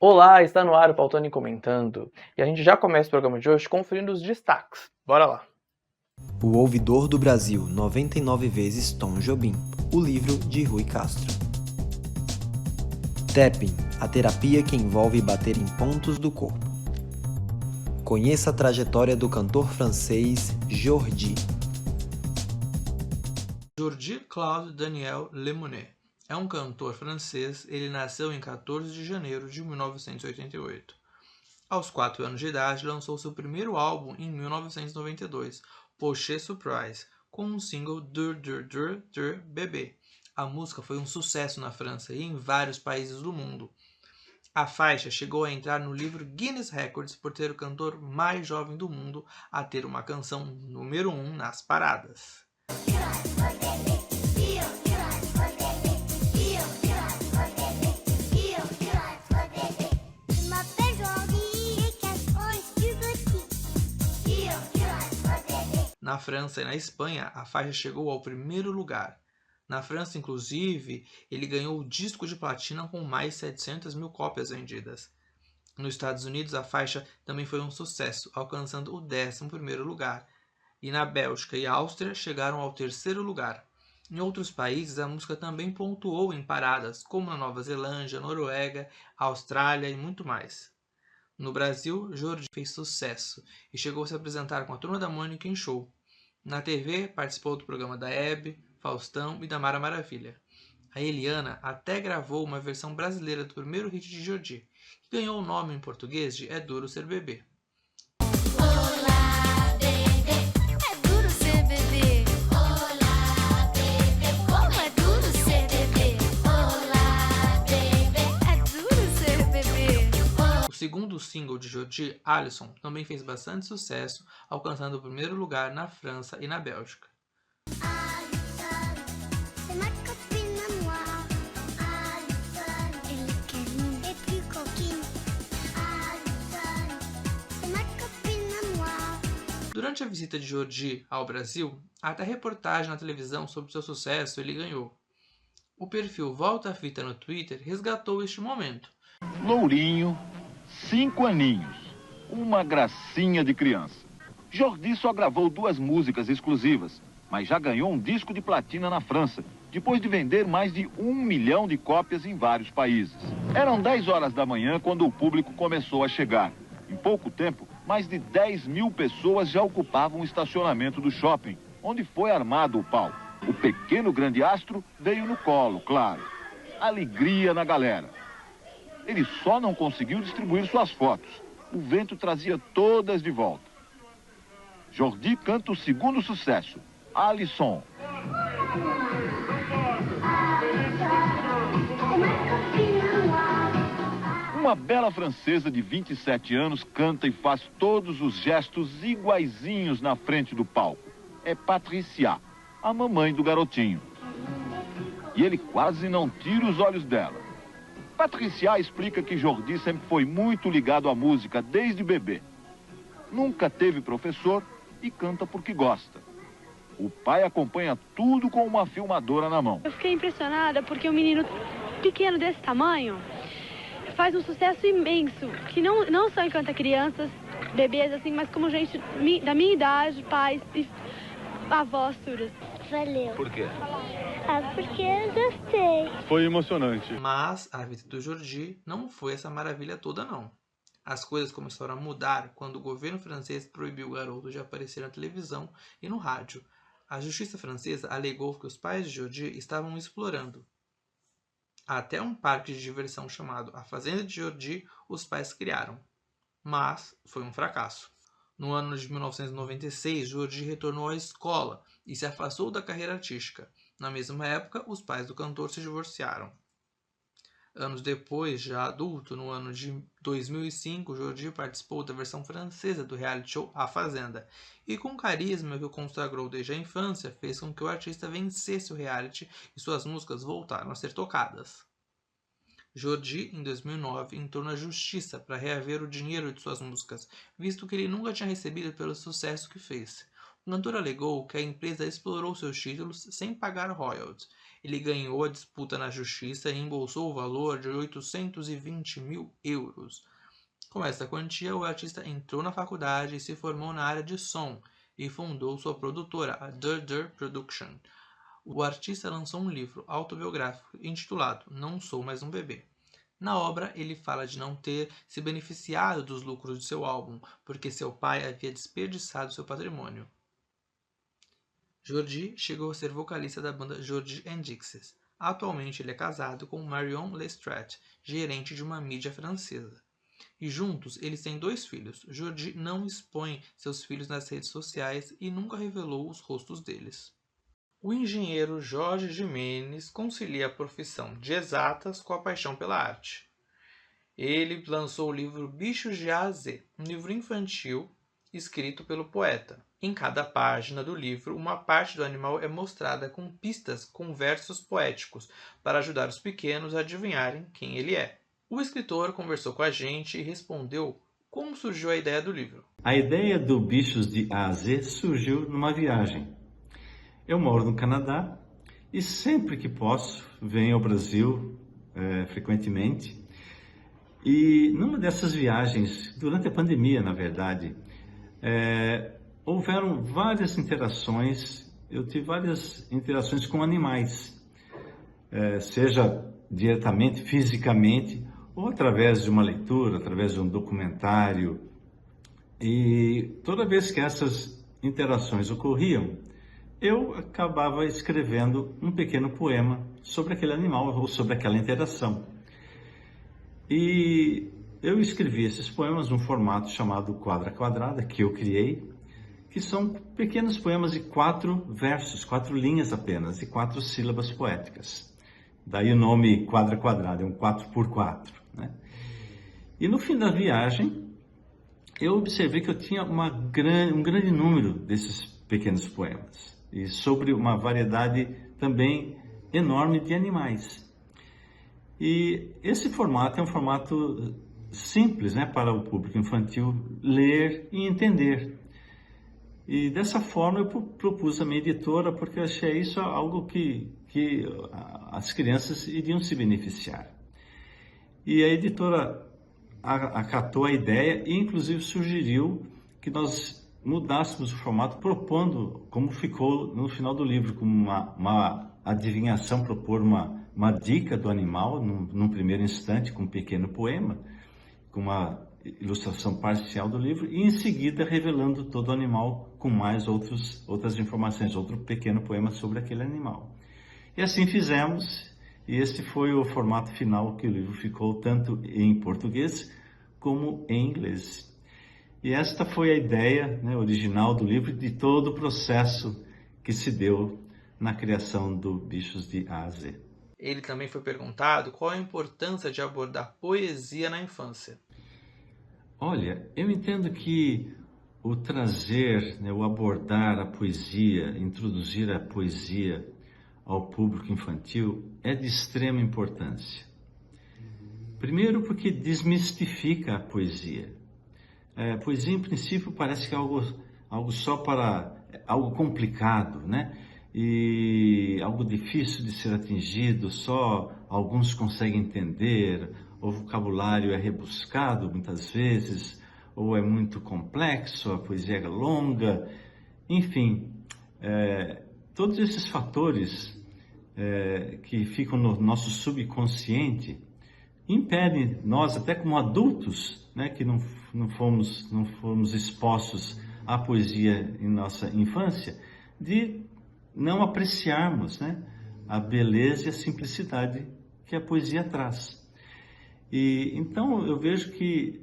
Olá, está no ar o Pautone Comentando, e a gente já começa o programa de hoje conferindo os destaques. Bora lá! O Ouvidor do Brasil, 99 vezes Tom Jobim, o livro de Rui Castro. Tapping, a terapia que envolve bater em pontos do corpo. Conheça a trajetória do cantor francês Jordi. Jordi Claude Daniel Lemonnier é um cantor francês. Ele nasceu em 14 de janeiro de 1988. Aos 4 anos de idade, lançou seu primeiro álbum em 1992, Poche Surprise, com um single Dur Dur Dur Dur Bébé. A música foi um sucesso na França e em vários países do mundo. A faixa chegou a entrar no livro Guinness Records por ser o cantor mais jovem do mundo a ter uma canção número 1 nas paradas. Na França e na Espanha, a faixa chegou ao primeiro lugar. Na França, inclusive, ele ganhou o disco de platina com mais de 700 mil cópias vendidas. Nos Estados Unidos, a faixa também foi um sucesso, alcançando o 11º lugar. E na Bélgica e Áustria chegaram ao 3º lugar. Em outros países, a música também pontuou em paradas, como na Nova Zelândia, Noruega, Austrália e muito mais. No Brasil, Jordi fez sucesso e chegou a se apresentar com a Turma da Mônica em show. Na TV, participou do programa da Hebe, Faustão e da Mara Maravilha. A Eliana até gravou uma versão brasileira do primeiro hit de Jordi, que ganhou o nome em português de É Duro Ser Bebê. Olá, bebê, é duro ser bebê. Olá, bebê, como é duro ser bebê. Olá, bebê, é duro ser bebê. O segundo single de Jordi, Alisson, também fez bastante sucesso, alcançando o primeiro lugar na França e na Bélgica. C'est ma copine à moi. Alison, elle est câline et plus coquine. Alison, c'est ma copine à moi. Durante a visita de Jordi ao Brasil, há até reportagem na televisão sobre seu sucesso ele ganhou. O perfil Volta a Fita no Twitter resgatou este momento. Lourinho, 5 aninhos, uma gracinha de criança. Jordi só gravou 2 músicas exclusivas, mas já ganhou um disco de platina na França, depois de vender mais de 1 milhão de cópias em vários países. Eram 10 horas da manhã quando o público começou a chegar. Em pouco tempo, mais de 10 mil pessoas já ocupavam o estacionamento do shopping, onde foi armado o palco. O pequeno grande astro veio no colo, claro. Alegria na galera. Ele só não conseguiu distribuir suas fotos. O vento trazia todas de volta. Jordi canta o segundo sucesso, Alisson. Uma bela francesa de 27 anos canta e faz todos os gestos iguaizinhos na frente do palco. É Patricia, a mamãe do garotinho. E ele quase não tira os olhos dela. Patricia explica que Jordi sempre foi muito ligado à música desde bebê. Nunca teve professor e canta porque gosta. O pai acompanha tudo com uma filmadora na mão. Eu fiquei impressionada porque um menino pequeno desse tamanho faz um sucesso imenso, que não só encanta crianças, bebês assim, mas como gente da minha idade, pais e avós todas. Valeu. Por quê? Porque eu gostei. Foi emocionante. Mas a vida do Jordi não foi essa maravilha toda não. As coisas começaram a mudar quando o governo francês proibiu o garoto de aparecer na televisão e no rádio. A justiça francesa alegou que os pais de Jordi estavam explorando. Até um parque de diversão chamado A Fazenda de Jordi, os pais criaram. Mas foi um fracasso. No ano de 1996, Jordi retornou à escola e se afastou da carreira artística. Na mesma época, os pais do cantor se divorciaram. Anos depois, já adulto, no ano de 2005, Jordi participou da versão francesa do reality show A Fazenda, e com o carisma que o consagrou desde a infância, fez com que o artista vencesse o reality e suas músicas voltaram a ser tocadas. Jordi, em 2009, entrou na justiça para reaver o dinheiro de suas músicas, visto que ele nunca tinha recebido pelo sucesso que fez. O cantor alegou que a empresa explorou seus títulos sem pagar royalties. Ele ganhou a disputa na justiça e embolsou o valor de 820 mil euros. Com essa quantia, o artista entrou na faculdade e se formou na área de som e fundou sua produtora, a Der Production. O artista lançou um livro autobiográfico intitulado Não Sou Mais um Bebê. Na obra, ele fala de não ter se beneficiado dos lucros de seu álbum, porque seu pai havia desperdiçado seu patrimônio. Jordi chegou a ser vocalista da banda Jordi & Dixes. Atualmente ele é casado com Marion Lestat, gerente de uma mídia francesa. E juntos eles têm 2 filhos. Jordi não expõe seus filhos nas redes sociais e nunca revelou os rostos deles. O engenheiro Jorge Jimenez concilia a profissão de exatas com a paixão pela arte. Ele lançou o livro Bichos de A a Z, um livro infantil escrito pelo poeta. Em cada página do livro, uma parte do animal é mostrada com pistas com versos poéticos para ajudar os pequenos a adivinharem quem ele é. O escritor conversou com a gente e respondeu como surgiu a ideia do livro. A ideia do Bichos de A a Z surgiu numa viagem. Eu moro no Canadá e sempre que posso venho ao Brasil frequentemente. E numa dessas viagens, durante a pandemia, na verdade, houveram várias interações. Eu tive várias interações com animais, seja diretamente, fisicamente, ou através de uma leitura, através de um documentário. E toda vez que essas interações ocorriam, eu acabava escrevendo um pequeno poema sobre aquele animal ou sobre aquela interação. E eu escrevi esses poemas num formato chamado Quadra Quadrada, que eu criei, que são pequenos poemas de 4 versos, 4 linhas apenas, e 4 sílabas poéticas. Daí o nome Quadra Quadrada, é um 4x4. Né? E no fim da viagem, eu observei que eu tinha um grande número desses pequenos poemas, e sobre uma variedade também enorme de animais. E esse formato é um formato simples, né, para o público infantil ler e entender. E dessa forma eu propus a minha editora, porque eu achei isso algo que as crianças iriam se beneficiar. E a editora acatou a ideia e inclusive sugeriu que nós mudássemos o formato, propondo, como ficou no final do livro, como uma adivinhação, propor uma dica do animal num primeiro instante, com um pequeno poema, com uma ilustração parcial do livro, e em seguida revelando todo o animal com mais outras informações, outro pequeno poema sobre aquele animal. E assim fizemos, e este foi o formato final que o livro ficou, tanto em português como em inglês. E esta foi a ideia, né, original do livro, de todo o processo que se deu na criação do Bichos de A a Z. Ele também foi perguntado qual a importância de abordar poesia na infância. Olha, eu entendo que o trazer, né, o abordar a poesia, introduzir a poesia ao público infantil é de extrema importância. Primeiro porque desmistifica a poesia. A poesia, em princípio, parece que é algo só para algo complicado, né? E algo difícil de ser atingido, só alguns conseguem entender, o vocabulário é rebuscado muitas vezes, ou é muito complexo, a poesia é longa, enfim, todos esses fatores que ficam no nosso subconsciente impedem nós, até como adultos, né, que não fomos expostos à poesia em nossa infância, de não apreciarmos, né, a beleza e a simplicidade que a poesia traz. E então eu vejo que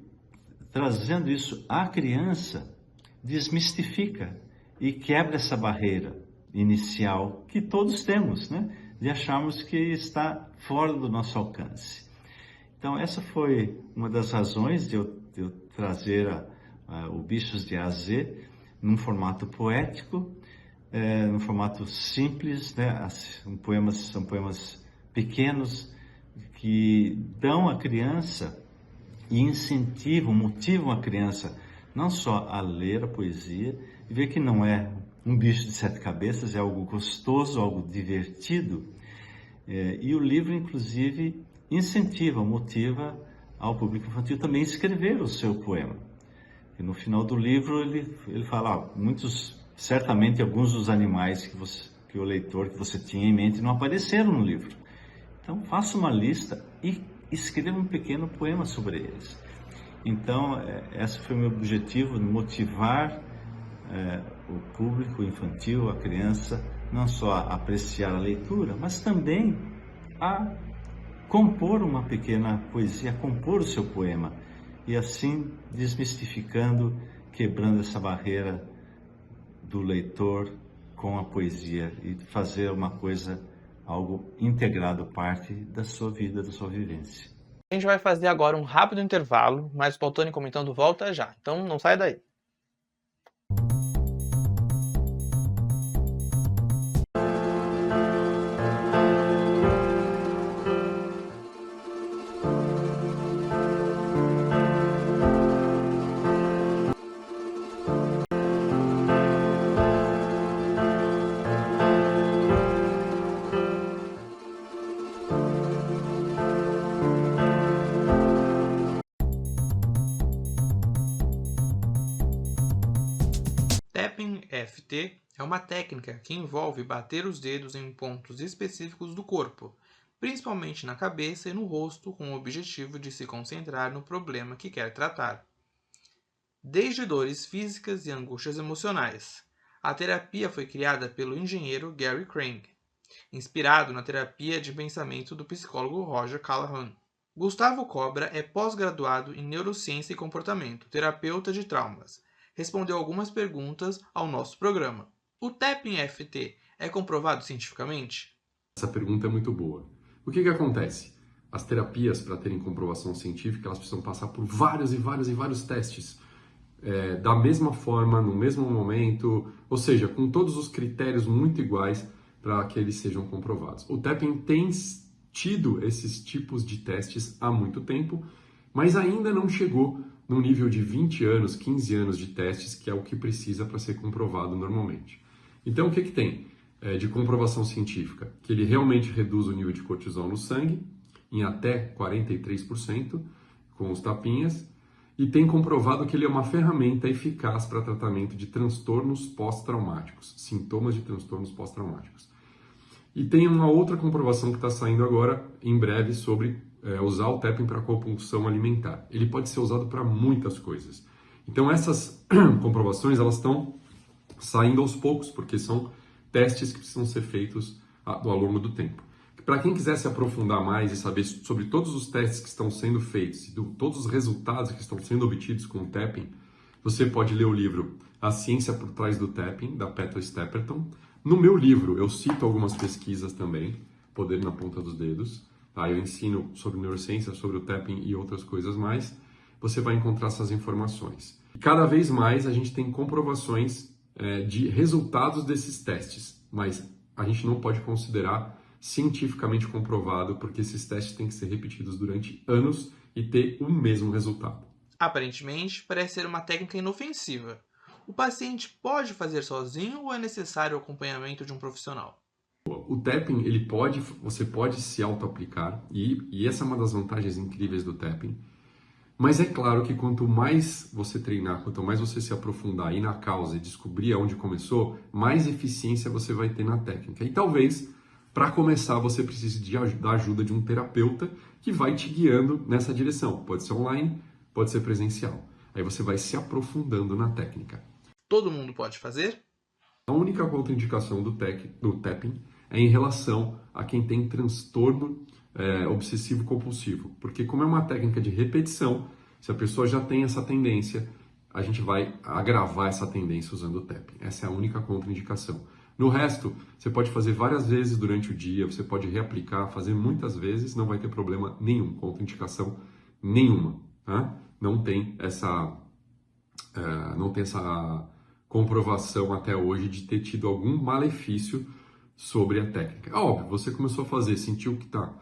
trazendo isso à criança desmistifica e quebra essa barreira inicial que todos temos, né, de acharmos que está fora do nosso alcance. Então essa foi uma das razões de eu trazer o Bichos de A a Z num formato poético, num formato simples, né? São poemas pequenos que dão à criança e motivam a criança não só a ler a poesia e ver que não é um bicho de 7 cabeças, é algo gostoso, algo divertido, E o livro, inclusive, incentiva, motiva ao público infantil também a escrever o seu poema. E no final do livro ele fala, certamente alguns dos animais que o leitor, que você tinha em mente, não apareceram no livro. Então faça uma lista e escreva um pequeno poema sobre eles. Então esse foi o meu objetivo, motivar o público infantil, a criança, não só a apreciar a leitura, mas também a compor uma pequena poesia, a compor o seu poema, e assim desmistificando, quebrando essa barreira do leitor com a poesia e fazer uma coisa, algo integrado, parte da sua vida, da sua vivência. A gente vai fazer agora um rápido intervalo, mas o Pautone Comentando volta já, então não saia daí. Tapping FT é uma técnica que envolve bater os dedos em pontos específicos do corpo, principalmente na cabeça e no rosto, com o objetivo de se concentrar no problema que quer tratar. Desde dores físicas e angústias emocionais, a terapia foi criada pelo engenheiro Gary Krang, inspirado na terapia de pensamento do psicólogo Roger Callahan. Gustavo Cobra é pós-graduado em Neurociência e Comportamento, terapeuta de traumas. Respondeu algumas perguntas ao nosso programa. O Tapping FT é comprovado cientificamente? Essa pergunta é muito boa. O que acontece? As terapias, para terem comprovação científica, elas precisam passar por vários testes. Da mesma forma, no mesmo momento, ou seja, com todos os critérios muito iguais para que eles sejam comprovados. O Tapping tem tido esses tipos de testes há muito tempo, mas ainda não chegou no nível de 20 anos, 15 anos de testes, que é o que precisa para ser comprovado normalmente. Então, o que tem de comprovação científica? Que ele realmente reduz o nível de cortisol no sangue em até 43% com os tapinhas, e tem comprovado que ele é uma ferramenta eficaz para tratamento de transtornos pós-traumáticos, sintomas de transtornos pós-traumáticos. E tem uma outra comprovação que está saindo agora, em breve, sobre usar o tapping para compulsão alimentar. Ele pode ser usado para muitas coisas. Então essas comprovações, elas estão saindo aos poucos, porque são testes que precisam ser feitos ao longo do tempo. Para quem quiser se aprofundar mais e saber sobre todos os testes que estão sendo feitos e todos os resultados que estão sendo obtidos com o tapping, você pode ler o livro A Ciência por Trás do Tapping, da Petra Stapleton. No meu livro, eu cito algumas pesquisas também, Poder na Ponta dos Dedos. Tá? Eu ensino sobre neurociência, sobre o tapping e outras coisas mais. Você vai encontrar essas informações. Cada vez mais a gente tem comprovações de resultados desses testes, mas a gente não pode considerar cientificamente comprovado, porque esses testes têm que ser repetidos durante anos e ter o mesmo resultado. Aparentemente, parece ser uma técnica inofensiva. O paciente pode fazer sozinho ou é necessário o acompanhamento de um profissional? O tapping, você pode se auto-aplicar, e essa é uma das vantagens incríveis do tapping. Mas é claro que quanto mais você treinar, quanto mais você se aprofundar aí na causa e descobrir aonde começou, mais eficiência você vai ter na técnica. E talvez, para começar, você precise da ajuda de um terapeuta que vai te guiando nessa direção. Pode ser online, pode ser presencial. Aí você vai se aprofundando na técnica. Todo mundo pode fazer? A única contraindicação do tapping é em relação a quem tem transtorno obsessivo-compulsivo. Porque como é uma técnica de repetição, se a pessoa já tem essa tendência, a gente vai agravar essa tendência usando o tapping. Essa é a única contraindicação. No resto, você pode fazer várias vezes durante o dia, você pode reaplicar, fazer muitas vezes, não vai ter problema nenhum, contraindicação nenhuma. Tá? Não tem essa comprovação até hoje de ter tido algum malefício sobre a técnica. Óbvio, você começou a fazer, sentiu que está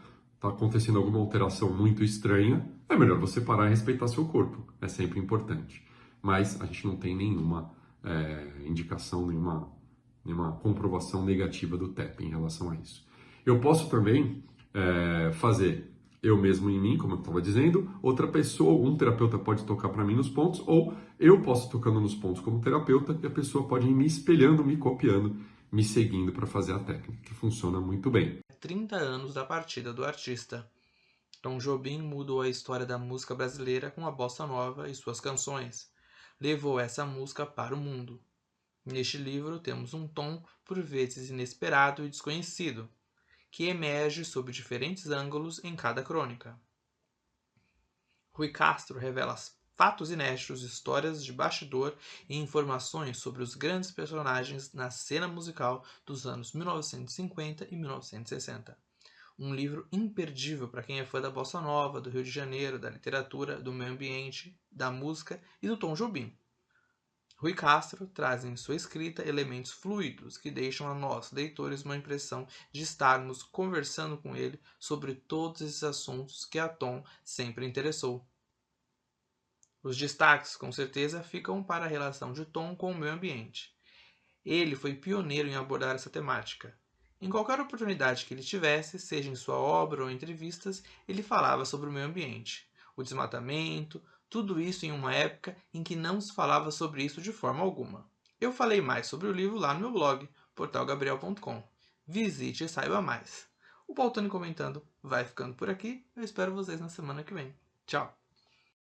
acontecendo alguma alteração muito estranha, é melhor você parar e respeitar seu corpo. É sempre importante. Mas a gente não tem nenhuma indicação, nenhuma comprovação negativa do tapping em relação a isso. Eu posso também fazer eu mesmo em mim, como eu estava dizendo, outra pessoa, um terapeuta pode tocar para mim nos pontos, ou eu posso tocando nos pontos como terapeuta e a pessoa pode ir me espelhando, me copiando, me seguindo para fazer a técnica, que funciona muito bem. 30 anos da partida do artista. Tom Jobim mudou a história da música brasileira com a bossa nova e suas canções. Levou essa música para o mundo. Neste livro temos um tom por vezes inesperado e desconhecido, que emerge sob diferentes ângulos em cada crônica. Rui Castro revela fatos inéditos, histórias de bastidor e informações sobre os grandes personagens na cena musical dos anos 1950 e 1960. Um livro imperdível para quem é fã da bossa nova, do Rio de Janeiro, da literatura, do meio ambiente, da música e do Tom Jobim. Rui Castro traz em sua escrita elementos fluidos que deixam a nós, leitores, uma impressão de estarmos conversando com ele sobre todos esses assuntos que a Tom sempre interessou. Os destaques, com certeza, ficam para a relação de Tom com o meio ambiente. Ele foi pioneiro em abordar essa temática. Em qualquer oportunidade que ele tivesse, seja em sua obra ou em entrevistas, ele falava sobre o meio ambiente, o desmatamento, tudo isso em uma época em que não se falava sobre isso de forma alguma. Eu falei mais sobre o livro lá no meu blog, portalgabriel.com. Visite e saiba mais. O Pautone Comentando vai ficando por aqui. Eu espero vocês na semana que vem. Tchau!